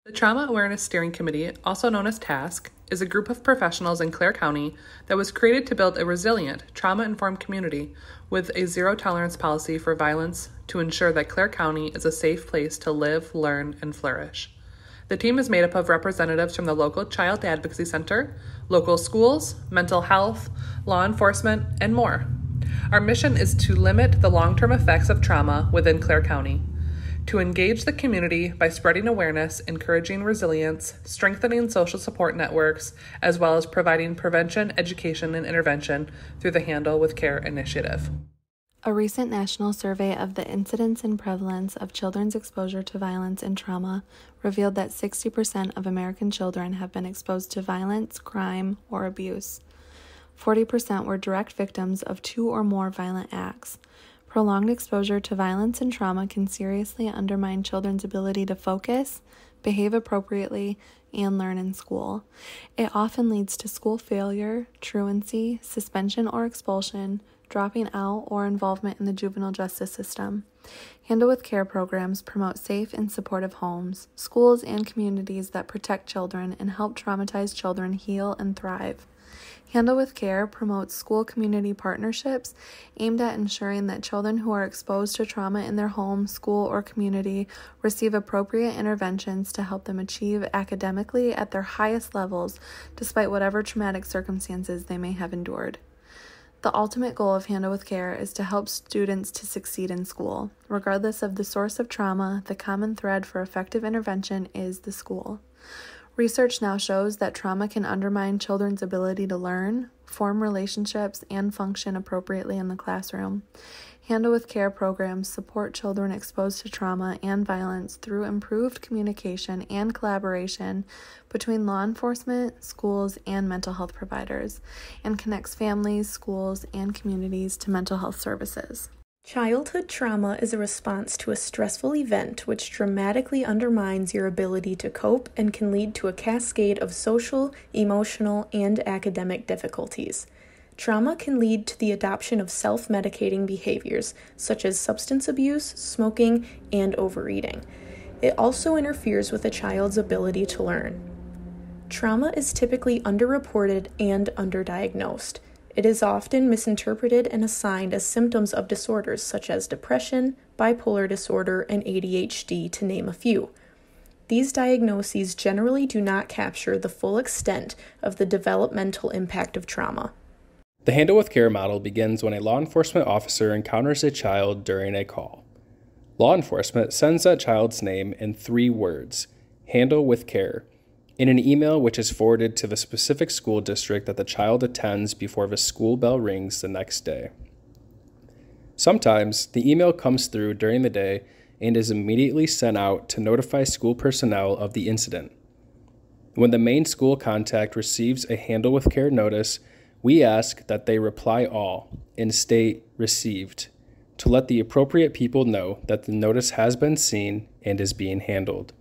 The Trauma Awareness Steering Committee, also known as TASC, is a group of professionals in Clare County that was created to build a resilient, trauma-informed community with a zero-tolerance policy for violence to ensure that Clare County is a safe place to live, learn, and flourish. The team is made up of representatives from the local Child Advocacy Center, local schools, mental health, law enforcement, and more. Our mission is to limit the long-term effects of trauma within Clare County, to engage the community by spreading awareness, encouraging resilience, strengthening social support networks, as well as providing prevention, education, and intervention through the Handle with Care initiative. A recent national survey of the incidence and prevalence of children's exposure to violence and trauma revealed that 60% of American children have been exposed to violence, crime, or abuse. 40% were direct victims of 2 or more violent acts. Prolonged exposure to violence and trauma can seriously undermine children's ability to focus, behave appropriately, and learn in school. It often leads to school failure, truancy, suspension or expulsion, dropping out, or involvement in the juvenile justice system. Handle with Care programs promote safe and supportive homes, schools, and communities that protect children and help traumatized children heal and thrive. Handle with Care promotes school-community partnerships aimed at ensuring that children who are exposed to trauma in their home, school, or community receive appropriate interventions to help them achieve academically at their highest levels despite whatever traumatic circumstances they may have endured. The ultimate goal of Handle with Care is to help students to succeed in school. Regardless of the source of trauma, the common thread for effective intervention is the school. Research now shows that trauma can undermine children's ability to learn, form relationships, and function appropriately in the classroom. Handle with Care programs support children exposed to trauma and violence through improved communication and collaboration between law enforcement, schools, and mental health providers, and connects families, schools, and communities to mental health services. Childhood trauma is a response to a stressful event which dramatically undermines your ability to cope and can lead to a cascade of social, emotional, and academic difficulties. Trauma can lead to the adoption of self-medicating behaviors such as substance abuse, smoking, and overeating. It also interferes with a child's ability to learn. Trauma is typically underreported and underdiagnosed. It is often misinterpreted and assigned as symptoms of disorders such as depression, bipolar disorder, and ADHD, to name a few. These diagnoses generally do not capture the full extent of the developmental impact of trauma. The Handle with Care model begins when a law enforcement officer encounters a child during a call. Law enforcement sends that child's name in 3 words, Handle with Care, in an email which is forwarded to the specific school district that the child attends before the school bell rings the next day. Sometimes, the email comes through during the day and is immediately sent out to notify school personnel of the incident. When the main school contact receives a Handle with Care notice, we ask that they reply all and state received to let the appropriate people know that the notice has been seen and is being handled.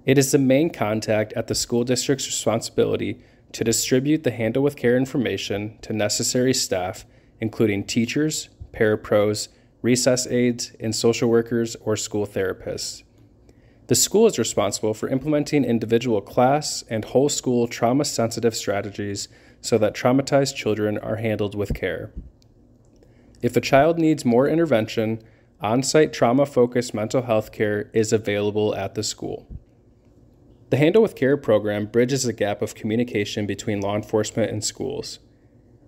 It is the main contact at the school district's responsibility to distribute the Handle with Care information to necessary staff, including teachers, parapros, recess aides, and social workers or school therapists. The school is responsible for implementing individual class and whole school trauma-sensitive strategies so that traumatized children are handled with care. If a child needs more intervention, on-site trauma-focused mental health care is available at the school. The Handle with Care program bridges the gap of communication between law enforcement and schools.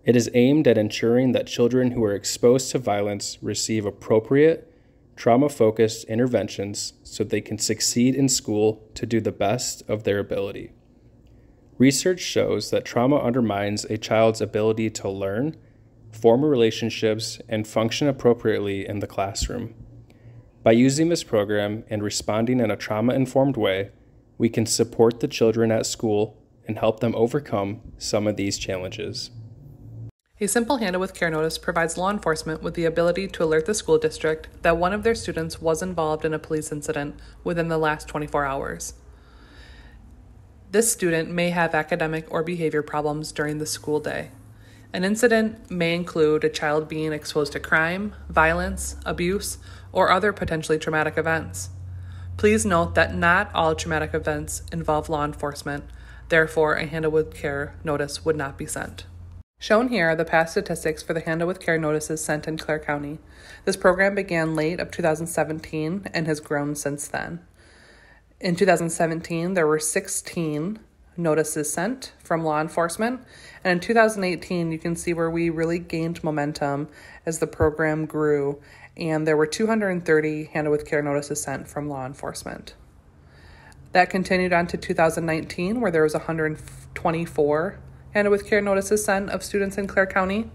It is aimed at ensuring that children who are exposed to violence receive appropriate, trauma-focused interventions so they can succeed in school to do the best of their ability. Research shows that trauma undermines a child's ability to learn, form relationships, and function appropriately in the classroom. By using this program and responding in a trauma-informed way, we can support the children at school and help them overcome some of these challenges. A simple Handle with Care notice provides law enforcement with the ability to alert the school district that one of their students was involved in a police incident within the last 24 hours. This student may have academic or behavior problems during the school day. An incident may include a child being exposed to crime, violence, abuse, or other potentially traumatic events. Please note that not all traumatic events involve law enforcement. Therefore, a Handle with Care notice would not be sent. Shown here are the past statistics for the Handle with Care notices sent in Clare County. This program began late of 2017 and has grown since then. In 2017, there were 16 notices sent from law enforcement, and in 2018, you can see where we really gained momentum as the program grew, and there were 230 Handle with Care notices sent from law enforcement. That continued on to 2019, where there was 124 Handle with Care notices sent of students in Clare County.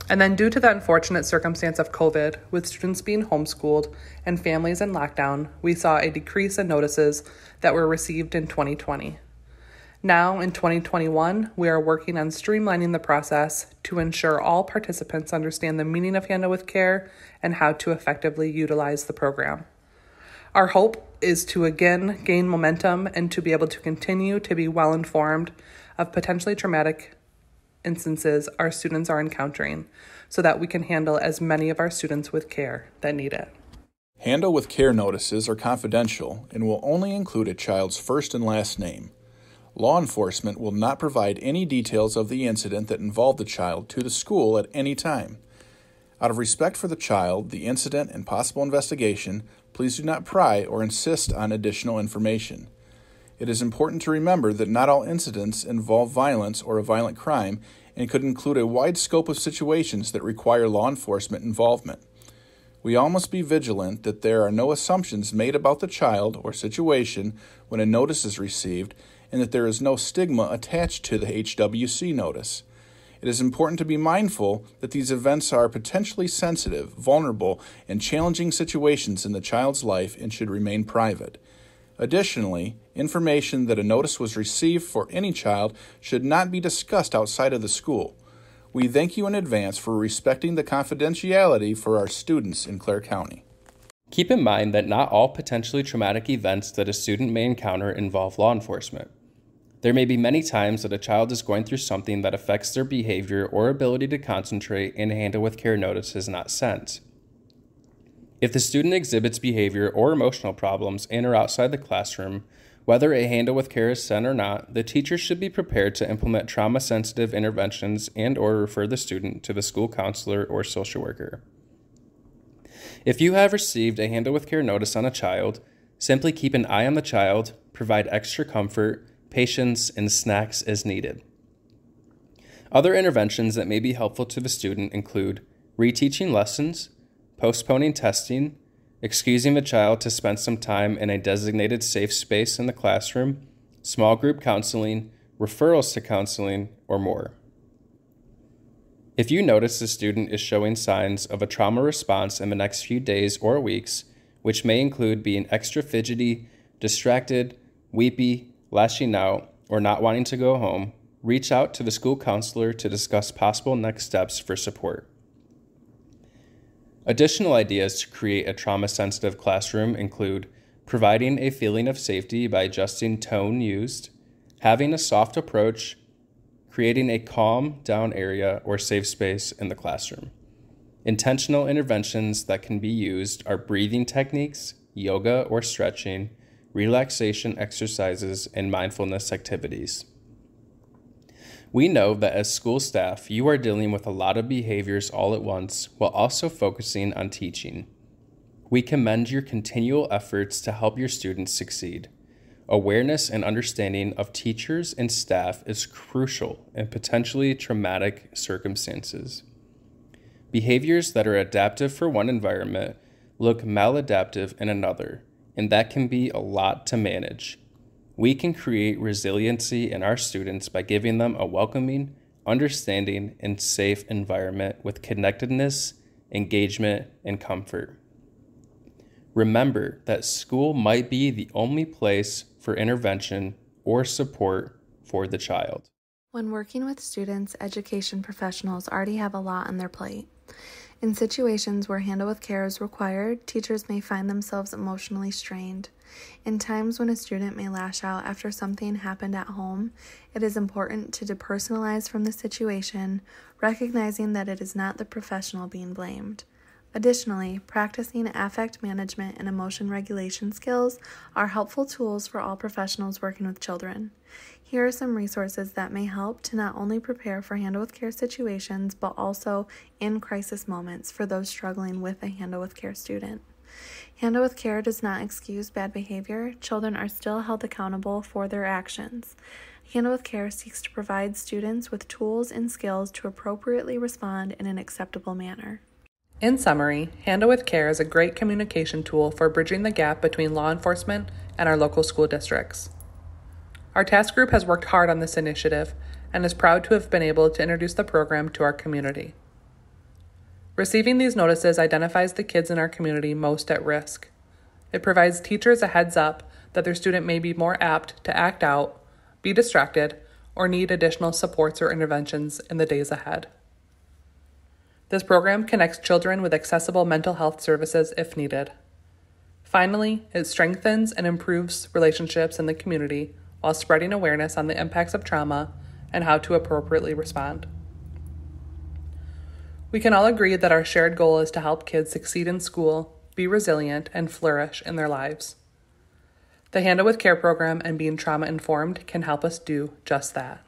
And then due to the unfortunate circumstance of COVID, with students being homeschooled and families in lockdown, we saw a decrease in notices that were received in 2020. Now, in 2021, we are working on streamlining the process to ensure all participants understand the meaning of Handle with Care and how to effectively utilize the program. Our hope is to again gain momentum and to be able to continue to be well informed of potentially traumatic instances our students are encountering so that we can handle as many of our students with care that need it. Handle with Care notices are confidential and will only include a child's first and last name. Law enforcement will not provide any details of the incident that involved the child to the school at any time. Out of respect for the child, the incident, and possible investigation, please do not pry or insist on additional information. It is important to remember that not all incidents involve violence or a violent crime and could include a wide scope of situations that require law enforcement involvement. We all must be vigilant that there are no assumptions made about the child or situation when a notice is received, and that there is no stigma attached to the HWC notice. It is important to be mindful that these events are potentially sensitive, vulnerable, and challenging situations in the child's life and should remain private. Additionally, information that a notice was received for any child should not be discussed outside of the school. We thank you in advance for respecting the confidentiality for our students in Clare County. Keep in mind that not all potentially traumatic events that a student may encounter involve law enforcement. There may be many times that a child is going through something that affects their behavior or ability to concentrate, and a Handle with Care notice is not sent. If the student exhibits behavior or emotional problems in or outside the classroom, whether a Handle with Care is sent or not, the teacher should be prepared to implement trauma-sensitive interventions and/or refer the student to the school counselor or social worker. If you have received a Handle with Care notice on a child, simply keep an eye on the child, provide extra comfort, patience, and snacks as needed. Other interventions that may be helpful to the student include reteaching lessons, postponing testing, excusing the child to spend some time in a designated safe space in the classroom, small group counseling, referrals to counseling, or more. If you notice the student is showing signs of a trauma response in the next few days or weeks, which may include being extra fidgety, distracted, weepy, lashing out, or not wanting to go home, reach out to the school counselor to discuss possible next steps for support. Additional ideas to create a trauma-sensitive classroom include providing a feeling of safety by adjusting tone used, having a soft approach, creating a calm down area or safe space in the classroom. Intentional interventions that can be used are breathing techniques, yoga or stretching, relaxation exercises, and mindfulness activities. We know that as school staff, you are dealing with a lot of behaviors all at once while also focusing on teaching. We commend your continual efforts to help your students succeed. Awareness and understanding of teachers and staff is crucial in potentially traumatic circumstances. Behaviors that are adaptive for one environment look maladaptive in another, and that can be a lot to manage. We can create resiliency in our students by giving them a welcoming, understanding, and safe environment with connectedness, engagement, and comfort. Remember that school might be the only place for intervention or support for the child. When working with students, education professionals already have a lot on their plate. In situations where Handle with Care is required, teachers may find themselves emotionally strained. In times when a student may lash out after something happened at home, it is important to depersonalize from the situation, recognizing that it is not the professional being blamed. Additionally, practicing affect management and emotion regulation skills are helpful tools for all professionals working with children. Here are some resources that may help to not only prepare for Handle with Care situations, but also in crisis moments for those struggling with a Handle with Care student. Handle with Care does not excuse bad behavior. Children are still held accountable for their actions. Handle with Care seeks to provide students with tools and skills to appropriately respond in an acceptable manner. In summary, Handle with Care is a great communication tool for bridging the gap between law enforcement and our local school districts. Our task group has worked hard on this initiative and is proud to have been able to introduce the program to our community. Receiving these notices identifies the kids in our community most at risk. It provides teachers a heads up that their student may be more apt to act out, be distracted, or need additional supports or interventions in the days ahead. This program connects children with accessible mental health services if needed. Finally, it strengthens and improves relationships in the community while spreading awareness on the impacts of trauma and how to appropriately respond. We can all agree that our shared goal is to help kids succeed in school, be resilient, and flourish in their lives. The Handle with Care program and being trauma-informed can help us do just that.